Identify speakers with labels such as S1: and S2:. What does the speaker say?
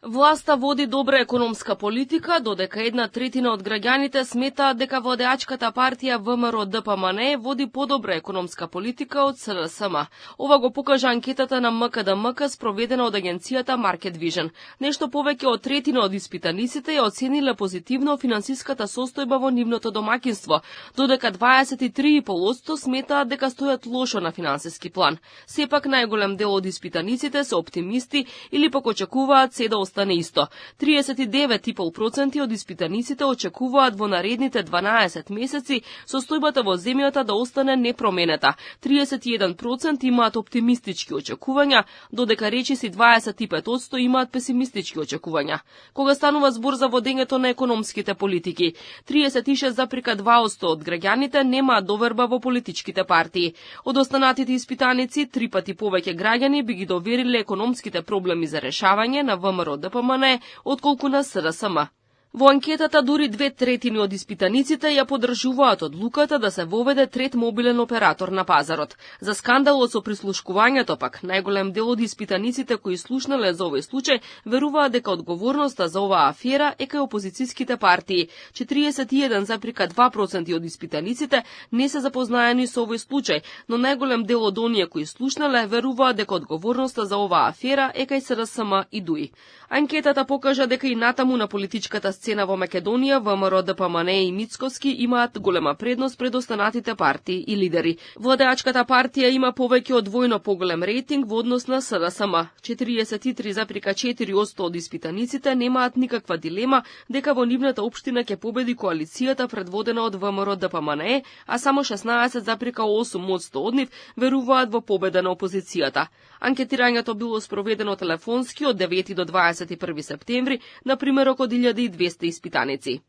S1: Власта води добра економска политика, додека 1/3 од граѓаните сметаат дека владеачката партија ВМРО-ДПМНЕ води подобра економска политика од СРСМ. Ова го покажа анкетата на МКДМК спроведена од агенцијата Market Vision. Нешто повеќе од третина од испитаниците ја оцениле позитивно финансиската состојба во нивното домаќинство, додека 23,5% сметаат дека стојат лошо на финансиски план. Сепак најголем дел од испитаниците се оптимисти или пак очекуваат се да остане исто. 39,5% од испитаниците очекуваат во наредните 12 месеци состојбата во земјата да остане непроменета. 31% имаат оптимистички очекувања, додека речиси 25% имаат песимистички очекувања. Кога станува збор за водењето на економските политики, 36,2% од граѓаните немаат доверба во политичките партии. Од останатите испитаници, 3 пати повеќе граѓани би ги довериле економските проблеми за решавање на ВМРО-ДПМНЕ отколку на СРСМ. Во анкетата дури 2/3 од испитаниците ја поддржуваат одлуката да се воведе трет мобилен оператор на пазарот. За скандалот со прислушкувањето пак, најголем дел од испитаниците кои слушнале за овој случај веруваат дека одговорноста за оваа афера е кај опозицијските партии. 41,2% од испитаниците не се запознаени со овој случај, но најголем дел од оние кои слушнале веруваат дека одговорноста за оваа афера е кај СРСМ и ДУИ. Анкетата покажа дека и натаму на политичката сцена во Македонија, ВМРО-ДПМНЕ и Мицкоски имаат голема предност пред останатите партии и лидери. Владеачката партија има повеќе од двојно поголем рейтинг во однос на СРСМ. 43,4% од испитаниците немаат никаква дилема дека во нивната општина ќе победи коалицијата предводена од ВМРО-ДПМНЕ, а само 16,8% од нив веруваат во победа на опозицијата. Анкетирањето било спроведено телефонски од 9 до 21 септември на примерок од 1200 испитаници.